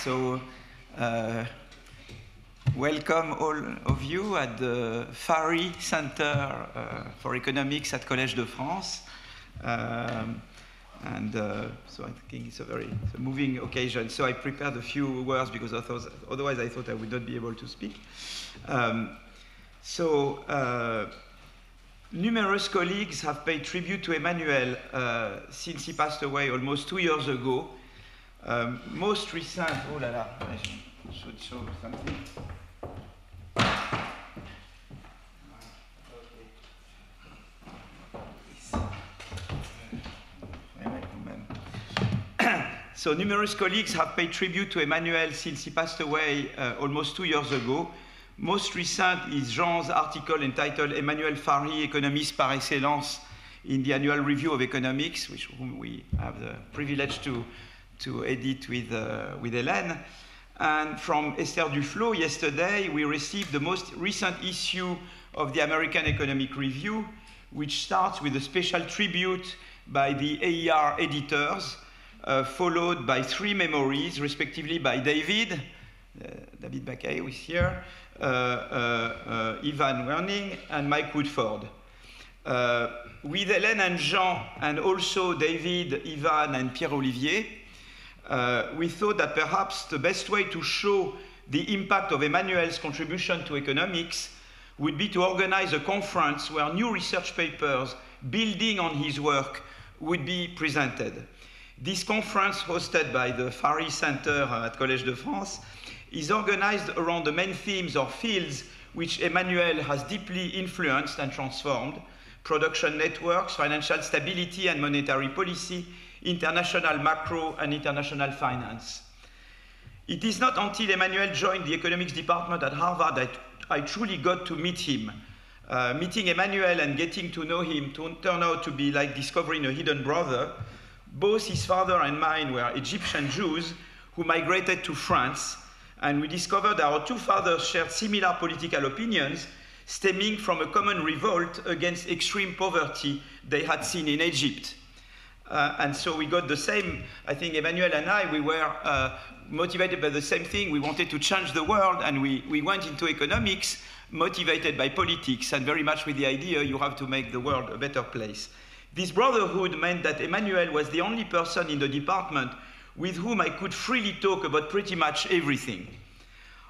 So, welcome all of you at the Farhi Center for Economics at Collège de France. So I think it's a moving occasion. So I prepared a few words because otherwise I thought I would not be able to speak. Numerous colleagues have paid tribute to Emmanuel since he passed away almost 2 years ago. Most recent, oh la la, I should show something. So numerous colleagues have paid tribute to Emmanuel since he passed away almost 2 years ago. Most recent is Jean's article entitled Emmanuel Farhi, Economist par excellence, in the Annual Review of Economics, whom we have the privilege to edit with Hélène. And from Esther Duflo, yesterday, we received the most recent issue of the American Economic Review, which starts with a special tribute by the AER editors, followed by 3 memories, respectively by David Baquet, who is here, Ivan Werning, and Mike Woodford. With Hélène and Jean, and also David, Ivan, and Pierre-Olivier, we thought that perhaps the best way to show the impact of Emmanuel's contribution to economics would be to organize a conference where new research papers building on his work would be presented. This conference, hosted by the Farhi Center at Collège de France, is organized around the main themes or fields which Emmanuel has deeply influenced and transformed: production networks, financial stability and monetary policy, international macro and international finance. It is not until Emmanuel joined the economics department at Harvard that I truly got to meet him. Meeting Emmanuel and getting to know him turned out to be like discovering a hidden brother. Both his father and mine were Egyptian Jews who migrated to France, and we discovered our 2 fathers shared similar political opinions stemming from a common revolt against extreme poverty they had seen in Egypt. And so we got the same, I think Emmanuel and I, we were motivated by the same thing. We wanted to change the world, and we went into economics motivated by politics and very much with the idea you have to make the world a better place. This brotherhood meant that Emmanuel was the only person in the department with whom I could freely talk about pretty much everything.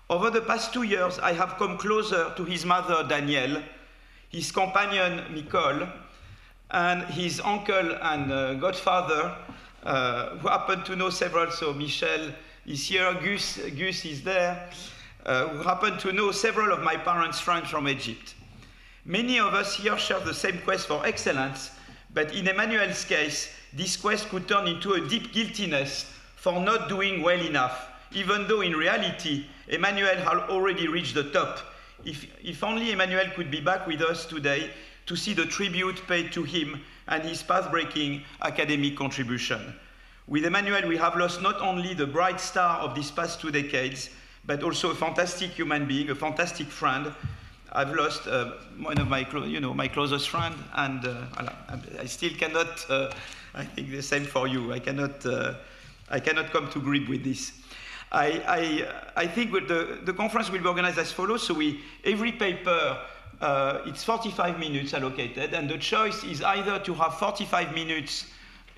Over the past 2 years, I have come closer to his mother, Danielle, his companion, Nicole, and his uncle and godfather, who happen to know several, so Michel is here, Gus is there, who happen to know several of my parents' friends from Egypt. Many of us here share the same quest for excellence, but in Emmanuel's case, this quest could turn into a deep guiltiness for not doing well enough, even though in reality, Emmanuel had already reached the top. If only Emmanuel could be back with us today to see the tribute paid to him and his path-breaking academic contribution. With Emmanuel, we have lost not only the bright star of these past 2 decades, but also a fantastic human being, a fantastic friend. I've lost one of my closest friends, and I still cannot, I think the same for you, I cannot come to grips with this. I think the conference will be organized as follows. So every paper, it's 45 minutes allocated, and the choice is either to have 45 minutes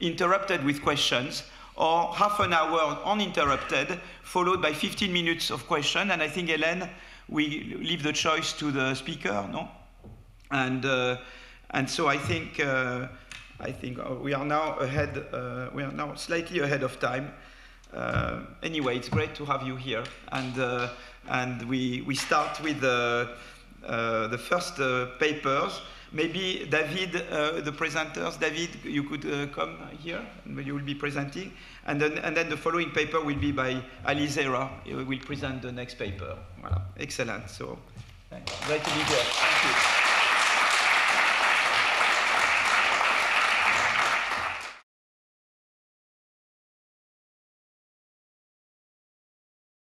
interrupted with questions, or half an hour uninterrupted, followed by 15 minutes of question. And I think, Hélène, we leave the choice to the speaker, no? And so I think we are now ahead. We are now slightly ahead of time. Anyway, it's great to have you here, and we start with the first papers. Maybe David, the presenters, David, you could come here, and you will be presenting, and then the following paper will be by Ali Zera. He will present the next paper. Voilà, excellent. So, great to be here. Thank you.